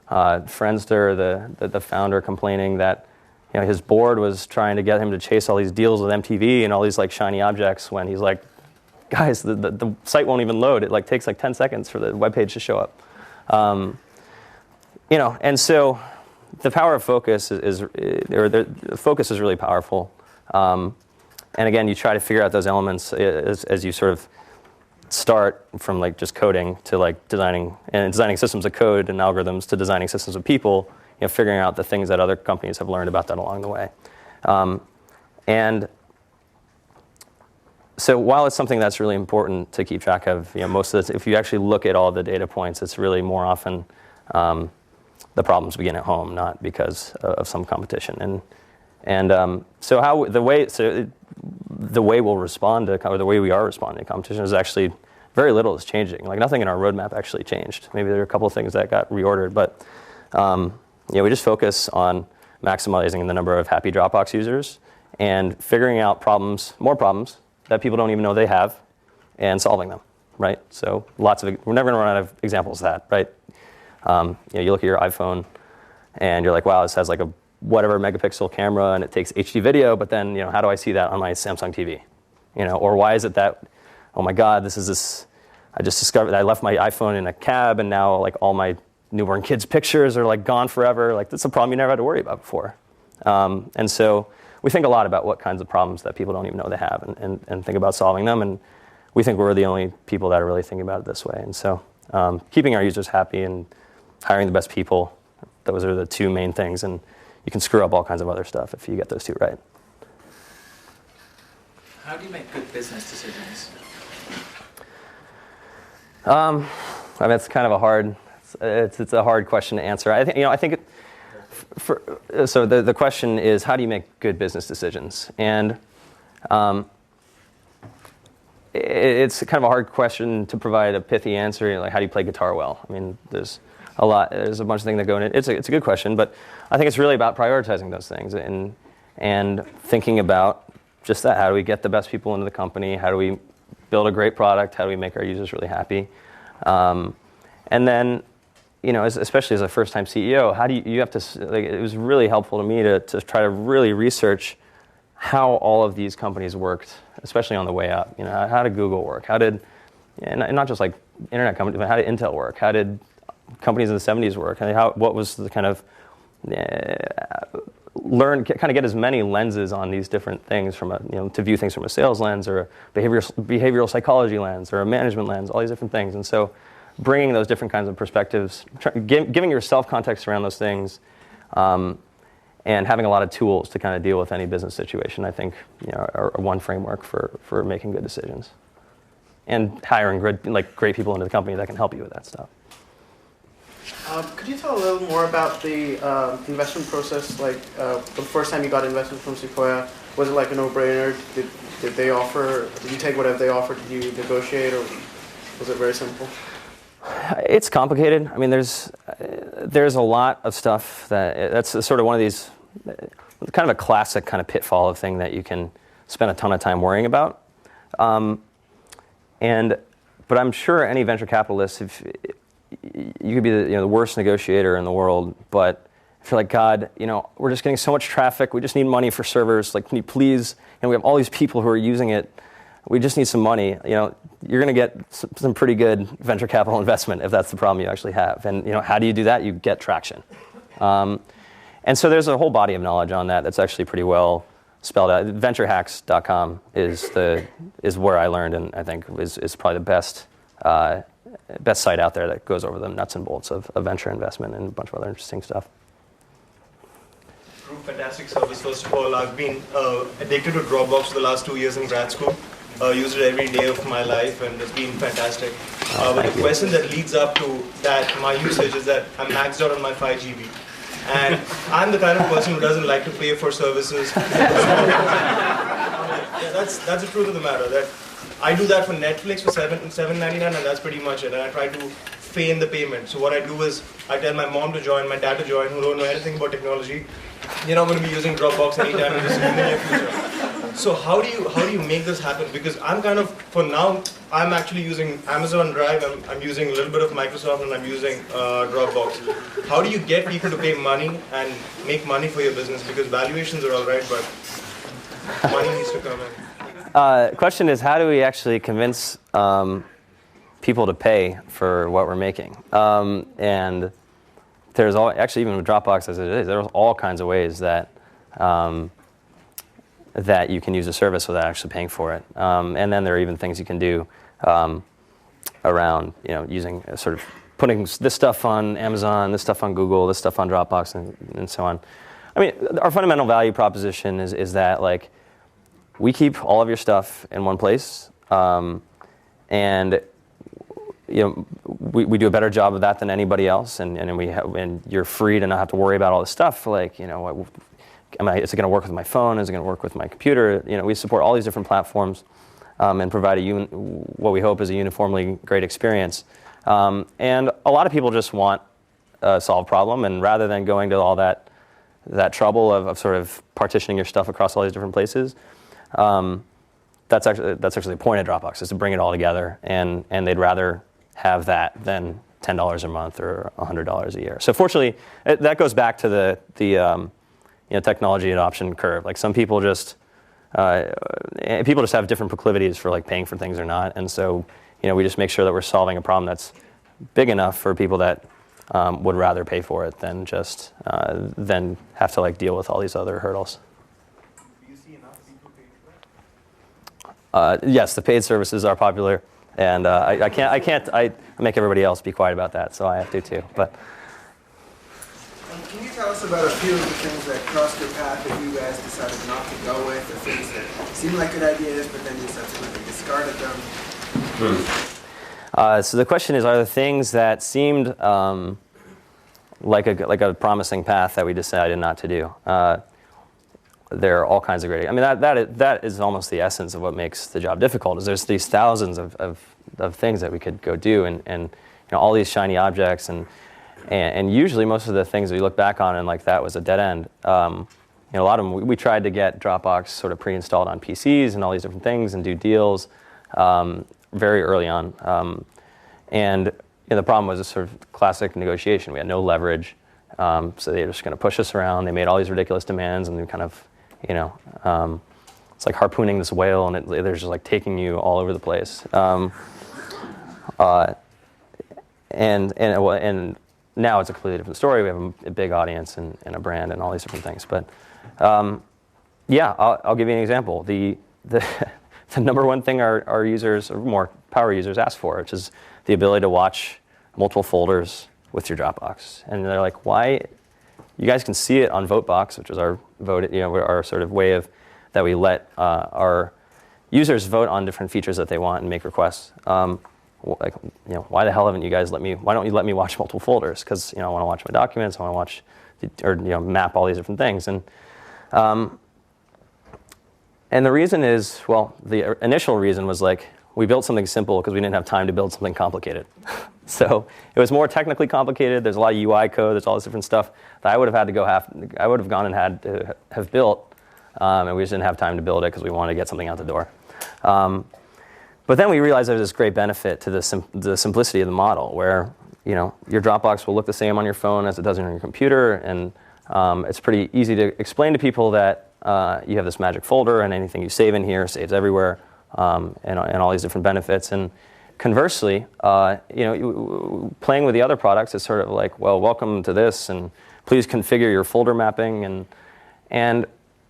Friendster, the founder, complaining that his board was trying to get him to chase all these deals with MTV and all these like shiny objects, when he's like, guys, the site won't even load. It like takes like 10 seconds for the web page to show up. And so the power of focus the focus is really powerful. And again, you try to figure out those elements as you sort of start from like just coding to like designing systems of code and algorithms to designing systems of people, figuring out the things that other companies have learned about that along the way. And so while it's something that's really important to keep track of, most of if you actually look at all the data points, it's really more often the problems begin at home, not because of some competition. So the way we'll respond to, or the way we are responding to competition, is actually very little is changing. Like nothing in our roadmap actually changed. Maybe there are a couple of things that got reordered, but we just focus on maximizing the number of happy Dropbox users and figuring out more problems that people don't even know they have, and solving them, right? So we're never going to run out of examples of that, right? You look at your iPhone and you're like, wow, this has like a whatever megapixel camera and it takes HD video, but then how do I see that on my Samsung TV? Or why is it that, oh my God, I just discovered that I left my iPhone in a cab and now like all my newborn kids' pictures are like gone forever. Like that's a problem you never had to worry about before. And so we think a lot about what kinds of problems that people don't even know they have, and think about solving them. And we think we're the only people that are really thinking about it this way. And so keeping our users happy and hiring the best people, those are the two main things. And you can screw up all kinds of other stuff if you get those two right. How do you make good business decisions? It's kind of a hard question to answer. So the question is, how do you make good business decisions? And it's kind of a hard question to provide a pithy answer. Like, how do you play guitar well? I mean, there's a bunch of things that go in it. It's a good question, but I think it's really about prioritizing those things and thinking about just that. How do we get the best people into the company? How do we build a great product? How do we make our users really happy? And then, especially as a first-time CEO, how do you have to, like, it was really helpful to me to try to really research how all of these companies worked, especially on the way up. How did Google work? And not just like internet companies, but how did Intel work? How did companies in the 70s work? What was the kind of get as many lenses on these different things to view things from a sales lens, or a behavioral psychology lens, or a management lens, all these different things. And so bringing those different kinds of perspectives, giving yourself context around those things, and having a lot of tools to kind of deal with any business situation, I think are one framework for making good decisions. And hiring great people into the company that can help you with that stuff. Could you tell a little more about the investment process? Like the first time you got investment from Sequoia, was it like a no-brainer? Did they offer? Did you take whatever they offered? Did you negotiate, or was it very simple? It's complicated. I mean, there's a lot of stuff that's sort of one of these kind of a classic kind of pitfall of thing that you can spend a ton of time worrying about. But I'm sure any venture capitalist, if you could be the worst negotiator in the world, but if you're like, God, we're just getting so much traffic, we just need money for servers, like, can you please, we have all these people who are using it, we just need some money, you're going to get some pretty good venture capital investment if that's the problem you actually have. And how do you do that? You get traction. And so there's a whole body of knowledge on that that's actually pretty well spelled out. Venturehacks.com is where I learned, and I think is probably the best site out there that goes over the nuts and bolts of venture investment and a bunch of other interesting stuff. Fantastic service. First of all, I've been addicted to Dropbox for the last 2 years in grad school. Used it every day of my life, and it's been fantastic. But the question that leads up to that, my usage is that I'm maxed out on my 5 GB. And I'm the kind of person who doesn't like to pay for services. Yeah, that's the truth of the matter. That I do that for Netflix for $7.99, and that's pretty much it. And I try to feign the payment. So what I do is I tell my mom to join, my dad to join, who don't know anything about technology. You're not going to be using Dropbox anytime in the near future. So how do you make this happen? Because I'm kind of, for now, I'm actually using Amazon Drive, I'm using a little bit of Microsoft, and I'm using Dropbox. How do you get people to pay money and make money for your business? Because valuations are all right, but money needs to come in. Question is, how do we actually convince people to pay for what we're making? And there's actually, even with Dropbox as it is, there's all kinds of ways that that you can use a service without actually paying for it. And then there are even things you can do around, using sort of putting this stuff on Amazon, this stuff on Google, this stuff on Dropbox, and so on. I mean, our fundamental value proposition is that, like, we keep all of your stuff in one place, and we do a better job of that than anybody else, and you're free to not have to worry about all this stuff. Like, is it going to work with my phone? Is it going to work with my computer? We support all these different platforms, and provide what we hope is a uniformly great experience. And a lot of people just want a solved problem, and rather than going to all that trouble of sort of partitioning your stuff across all these different places, that's actually the point of Dropbox, is to bring it all together, and they'd rather have that than $10 a month or $100 a year. So fortunately, that goes back to the technology adoption curve. Like, some people just have different proclivities for, like, paying for things or not, and so we just make sure that we're solving a problem that's big enough for people that would rather pay for it than just than have to, like, deal with all these other hurdles. Yes, the paid services are popular, and I make everybody else be quiet about that, so I have to too. But can you tell us about a few of the things that crossed your path that you guys decided not to go with, or things that seemed like good ideas, but then you subsequently discarded them? So the question is, are there things that seemed like a promising path that we decided not to do? There are all kinds of great. I mean, that is almost the essence of what makes the job difficult. Is there's these thousands of things that we could go do, and all these shiny objects, and usually most of the things we look back on and like that was a dead end. A lot of them we tried to get Dropbox sort of pre-installed on PCs and all these different things and do deals very early on, and the problem was a sort of classic negotiation. We had no leverage, so they were just going to push us around. They made all these ridiculous demands, and we kind of it's like harpooning this whale, and they're just like taking you all over the place. And now it's a completely different story. We have a big audience and a brand and all these different things. But I'll give you an example. The number one thing our users, or more power users, ask for, which is the ability to watch multiple folders with your Dropbox. And they're like, why? You guys can see it on VoteBox, which is our our sort of way of that we let our users vote on different features that they want and make requests. Why the hell haven't you guys why don't you let me watch multiple folders? Because I want to watch my documents, I want to watch map all these different things. And the reason is, well, the initial reason was like, we built something simple because we didn't have time to build something complicated. So it was more technically complicated. There's a lot of UI code. There's all this different stuff that I would have gone and had to have built, and we just didn't have time to build it because we wanted to get something out the door. But then we realized there was this great benefit to the simplicity of the model, where your Dropbox will look the same on your phone as it does on your computer, and it's pretty easy to explain to people that you have this magic folder, and anything you save in here saves everywhere, and all these different benefits. And conversely, playing with the other products is sort of like, well, welcome to this, and please configure your folder mapping, and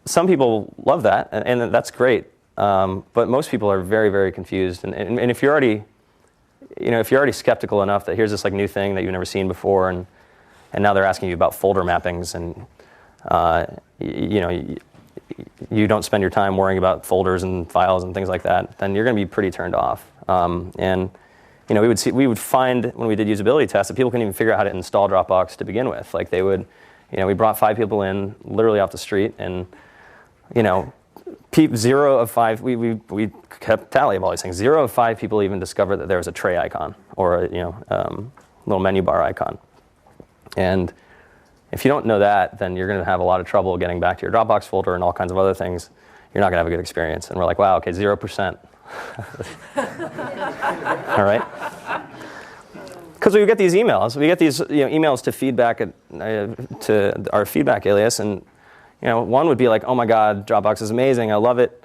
some people love that, and that's great. But most people are very, very confused, and if you're already, skeptical enough that here's this like new thing that you've never seen before, and now they're asking you about folder mappings, and you don't spend your time worrying about folders and files and things like that, then you're going to be pretty turned off. And we would find when we did usability tests that people couldn't even figure out how to install Dropbox to begin with. Like they would, we brought 5 people in literally off the street, and 0 of 5. We kept tally of all these things. 0 of 5 people even discovered that there was a tray icon or a little menu bar icon. And if you don't know that, then you're going to have a lot of trouble getting back to your Dropbox folder and all kinds of other things. You're not going to have a good experience. And we're like, wow, okay, 0%. All right. Because we get these emails. We get these emails to feedback to our feedback alias, and one would be like, oh my God, Dropbox is amazing, I love it.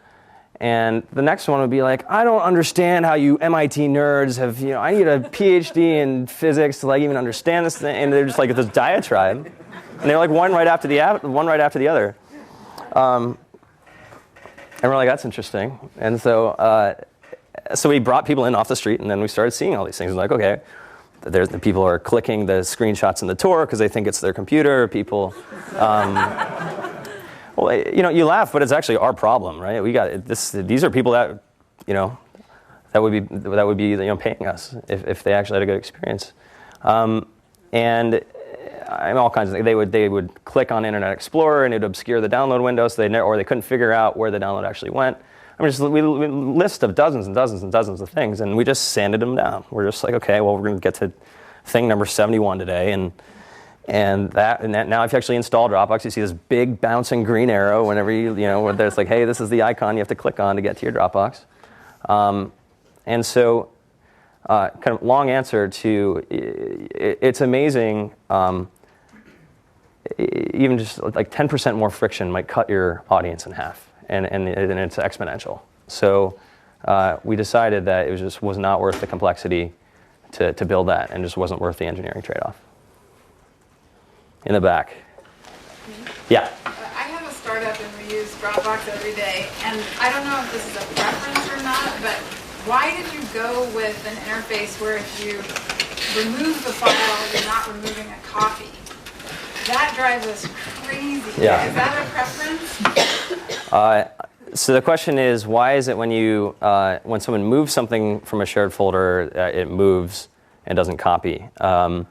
And the next one would be like, I don't understand how you MIT nerds have, I need a PhD in physics to like even understand this thing. And they're just like this diatribe. And they're like one right after the other. And we're like, that's interesting. And so we brought people in off the street, and then we started seeing all these things. Like, okay, there's the people are clicking the screenshots in the tour because they think it's their computer. People, well, you laugh, but it's actually our problem, right? We got this. These are people that, that would be paying us if they actually had a good experience, and all kinds of things. They would click on Internet Explorer and it would obscure the download window, so they couldn't figure out where the download actually went. I mean, just we list of dozens and dozens and dozens of things, and we just sanded them down. We're just like, okay, well, we're going to get to thing number 71 today, and now if you actually install Dropbox, you see this big bouncing green arrow whenever where there's like, hey, this is the icon you have to click on to get to your Dropbox. And so, kind of long answer to, it's amazing. Even just like 10% more friction might cut your audience in half, and it's exponential. So we decided that it was not worth the complexity to build that, and just wasn't worth the engineering trade-off. In the back. Yeah. I have a startup and we use Dropbox every day, and I don't know if this is a preference or not, but why did you go with an interface where if you remove the file, you're not removing a copy? That drives us crazy. Yeah. Is that a preference? So the question is, why is it when someone moves something from a shared folder, it moves and doesn't copy? And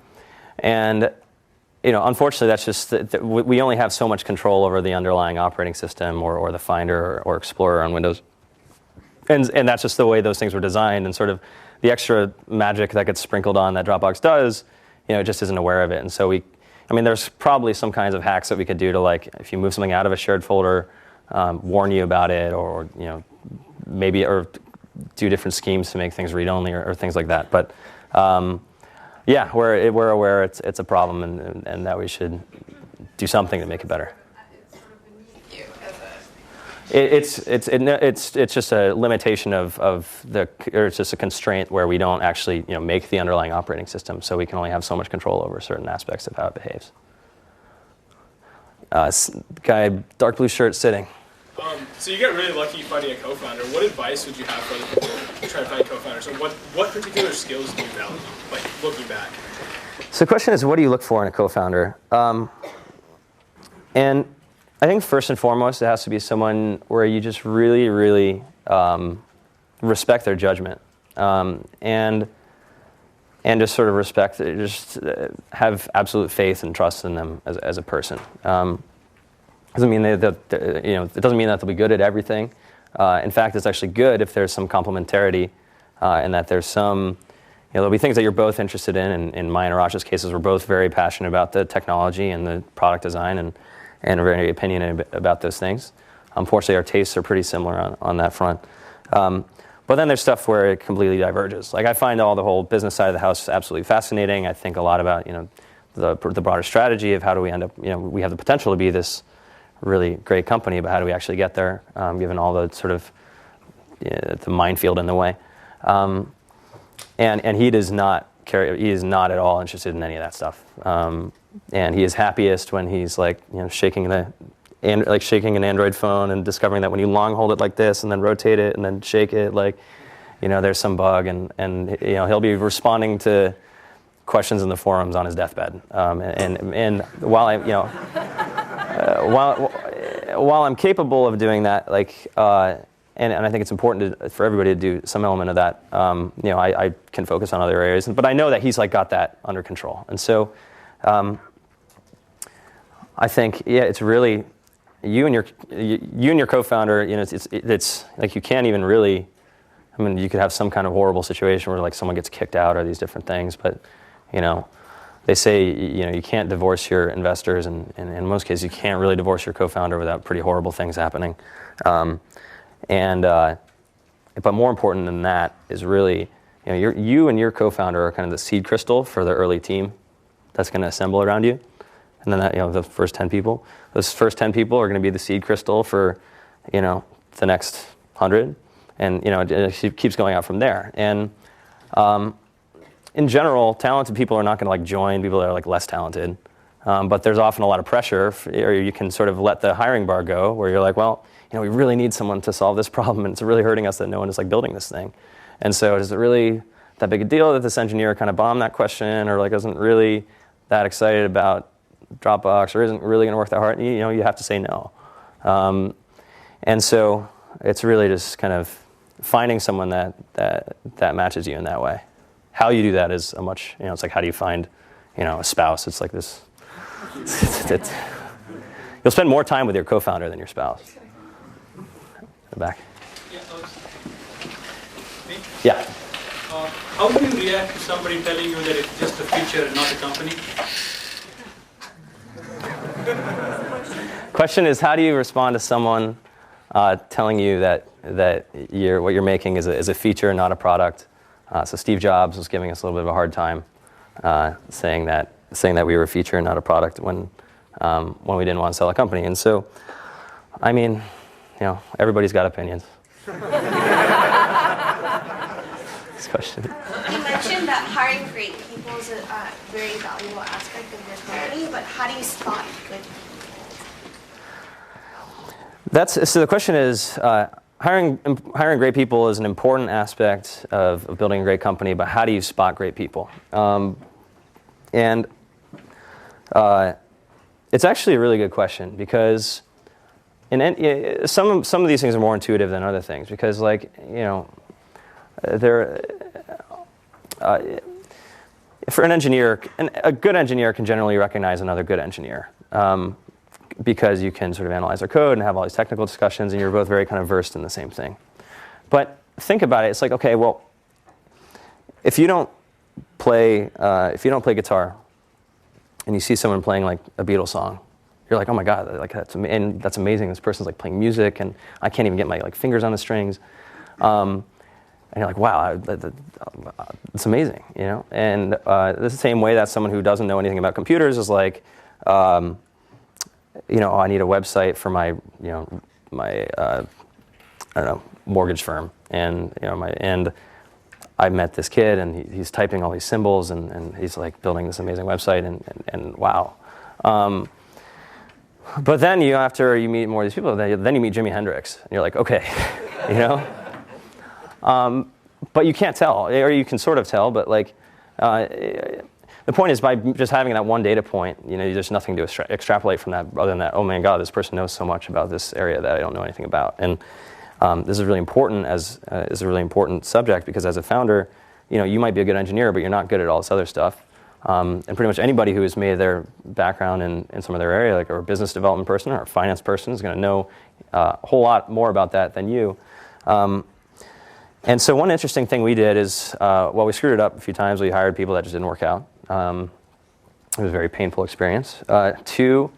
unfortunately, that's just we only have so much control over the underlying operating system or the Finder or Explorer on Windows, and that's just the way those things were designed. And sort of the extra magic that gets sprinkled on that Dropbox does, it just isn't aware of it. And so there's probably some kinds of hacks that we could do to, like, if you move something out of a shared folder, warn you about it, or maybe do different schemes to make things read-only or things like that. But yeah, we're aware it's a problem, and that we should do something to make it better. It's just a limitation it's just a constraint where we don't actually make the underlying operating system, so we can only have so much control over certain aspects of how it behaves. Guy, dark blue shirt, sitting. So you got really lucky finding a co-founder. What advice would you have for other people trying to find a co-founder? So what particular skills do you value, like looking back? So the question is, what do you look for in a co-founder? And I think first and foremost, it has to be someone where you just really, really respect their judgment, and just sort of have absolute faith and trust in them as a person. Doesn't mean it doesn't mean that they'll be good at everything. In fact, it's actually good if there's some complementarity, and that there's some, there'll be things that you're both interested in. In mine and Rash's cases, we're both very passionate about the technology and the product design, and are very opinionated about those things. Unfortunately, our tastes are pretty similar on that front. But then there's stuff where it completely diverges. Like, I find the whole business side of the house absolutely fascinating. I think a lot about the broader strategy of how do we end up. We have the potential to be this really great company, but how do we actually get there, given all the sort of the minefield in the way. And he does not care. He is not at all interested in any of that stuff. And he is happiest when he's like shaking an Android phone and discovering that when you long hold it like this and then rotate it and then shake it, like there's some bug, and he'll be responding to questions in the forums on his deathbed. And while while I'm capable of doing that, like and I think it's important for everybody to do some element of that. I can focus on other areas, but I know that he's like got that under control. And so I think, it's really you and your co-founder. It's like you can't even really. I mean, you could have some kind of horrible situation where like someone gets kicked out or these different things, but they say you can't divorce your investors, and in most cases you can't really divorce your co-founder without pretty horrible things happening. But more important than that is really you and your co-founder are kind of the seed crystal for the early team that's going to assemble around you, and then the first 10 people. Those first 10 people are going to be the seed crystal for the next 100. And it keeps going out from there. And in general, talented people are not going to like join people that are like less talented. But there's often a lot of pressure, or you can sort of let the hiring bar go, where you're like, well, we really need someone to solve this problem, and it's really hurting us that no one is like building this thing. And so, is it really that big a deal that this engineer kind of bombed that question, or like isn't really that excited about Dropbox, or isn't really going to work that hard? You have to say no. And so it's really just kind of finding someone that matches you in that way. How you do that is a much, it's like how do you find, a spouse? It's like this. You'll spend more time with your co-founder than your spouse. In the back. Yeah. How do you react to somebody telling you that it's just a feature and not a company? Question is, how do you respond to someone telling you that what you're making is a feature, not a product? So Steve Jobs was giving us a little bit of a hard time, saying that we were a feature and not a product when we didn't want to sell a company. And so, I mean, everybody's got opinions. This question. You mentioned that hiring great people is a very valuable aspect of your company, but how do you spot good people? So the question is, hiring great people is an important aspect of building a great company, but how do you spot great people? It's actually a really good question, because some of these things are more intuitive than other things, because a good engineer can generally recognize another good engineer. Because you can sort of analyze their code and have all these technical discussions, and you're both very kind of versed in the same thing. But think about it. It's like, okay, well, if you don't play guitar, and you see someone playing like a Beatles song, you're like, oh my God, like that's amazing. This person's like playing music, and I can't even get my like fingers on the strings. And you're like, wow, it's amazing, And the same way that someone who doesn't know anything about computers is like. I need a website for my mortgage firm, and I met this kid, and he's typing all these symbols, and he's like building this amazing website, and wow. But then after you meet more of these people, then you meet Jimi Hendrix, and you're like, okay, But you can't tell, or you can sort of tell, but like. The point is, by just having that one data point, there's nothing to extrapolate from that other than that, oh my God, this person knows so much about this area that I don't know anything about. And this is really important is a really important subject, because as a founder, you might be a good engineer, but you're not good at all this other stuff. And pretty much anybody who has made their background in some other area, like a business development person or a finance person, is going to know a whole lot more about that than you. And so one interesting thing we did is, we screwed it up a few times. We hired people that just didn't work out. It was a very painful experience. Two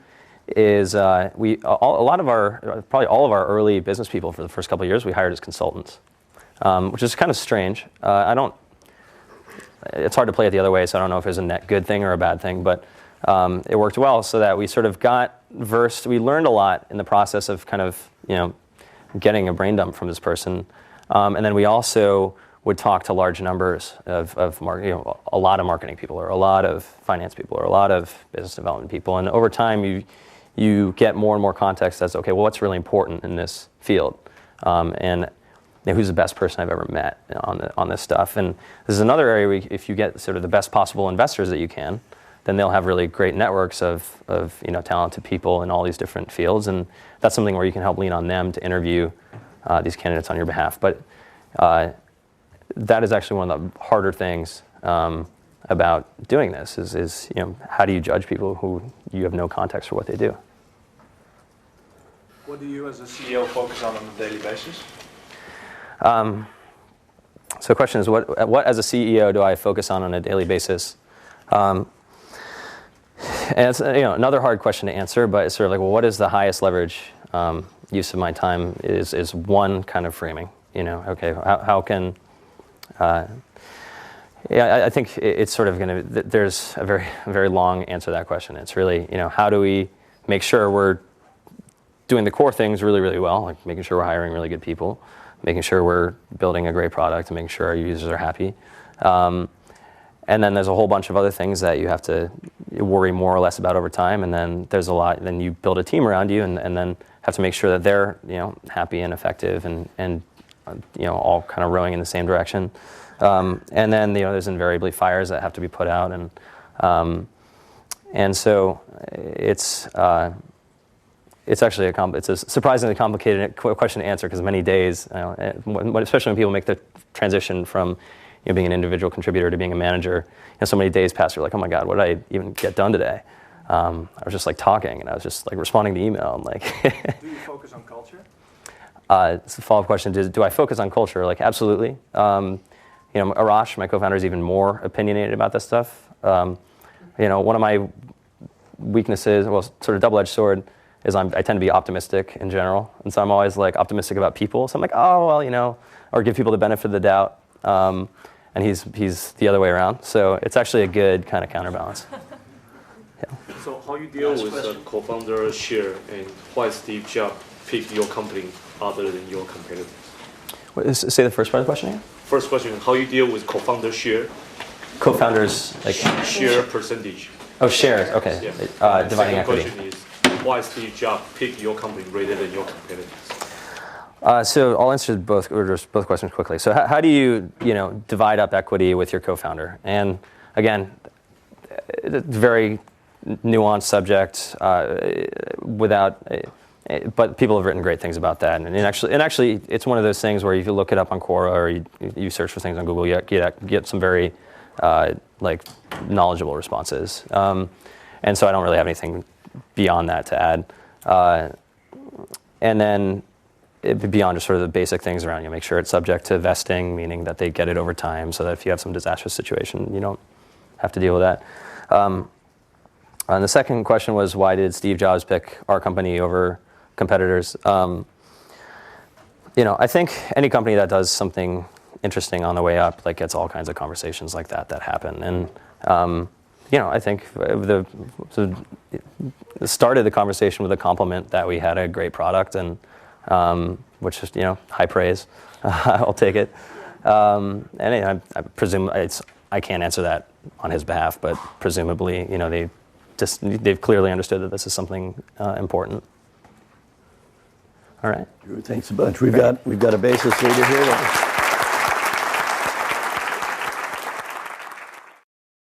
is probably all of our early business people for the first couple of years we hired as consultants, which is kind of strange. It's hard to play it the other way, so I don't know if it's a net good thing or a bad thing, but it worked well, so that we sort of got versed. We learned a lot in the process of kind of getting a brain dump from this person, and then we also would talk to large numbers of a lot of marketing people, or a lot of finance people, or a lot of business development people. And over time, you get more and more context as, okay, well, what's really important in this field? And who's the best person I've ever met on this stuff? And this is another area where if you get sort of the best possible investors that you can, then they'll have really great networks of talented people in all these different fields. And that's something where you can help lean on them to interview these candidates on your behalf. But that is actually one of the harder things about doing this is how do you judge people who you have no context for what they do? What do you as a CEO focus on a daily basis? So the question is, what as a CEO do I focus on a daily basis? And it's another hard question to answer, but it's sort of like, well, what is the highest leverage use of my time? Is one kind of framing. Okay, how can I think it's sort of going to. There's a very long answer to that question. It's really how do we make sure we're doing the core things really, really well, like making sure we're hiring really good people, making sure we're building a great product, and making sure our users are happy. And then there's a whole bunch of other things that you have to worry more or less about over time. And then there's a lot. Then you build a team around you, and then have to make sure that they're happy and effective, and all kind of rowing in the same direction. And then there's invariably fires that have to be put out, and so it's actually it's a surprisingly complicated question to answer because many days, especially when people make the transition from being an individual contributor to being a manager, so many days pass. You're like, oh my God, what did I even get done today? I was just like talking, and I was just like responding to email, and like. Do you focus on culture? It's a follow-up question. Do I focus on culture? Like, absolutely. Arash, my co-founder, is even more opinionated about this stuff. One of my weaknesses, well, sort of double-edged sword, is I tend to be optimistic in general, and so I'm always like optimistic about people. So I'm like, oh well, or give people the benefit of the doubt. And he's the other way around. So it's actually a good kind of counterbalance. Yeah. So how you deal with the co-founder share, and why Steve Jobs pick your company other than your competitors? Say the first part of the question again. First question: how you deal with co-founder share? Co-founders like share percentage. Oh, shares. Okay. Yeah. Dividing equity. Second question is why Steve Jobs pick your company rather than your competitors? So I'll answer both questions quickly. So how do you divide up equity with your co-founder? And again, it's a very nuanced subject. But people have written great things about that. And actually, it's one of those things where if you look it up on Quora or you search for things on Google, you get some very knowledgeable responses. And so I don't really have anything beyond that to add. And then beyond just sort of the basic things around, make sure it's subject to vesting, meaning that they get it over time, so that if you have some disastrous situation, you don't have to deal with that. And the second question was, why did Steve Jobs pick our company over competitors? I think any company that does something interesting on the way up, gets all kinds of conversations like that happen. And I think started the conversation with a compliment that we had a great product, and which is high praise. I'll take it. And I presume I can't answer that on his behalf, but presumably they've clearly understood that this is something important. All right. Drew, thanks a bunch. We've got a basis leader here.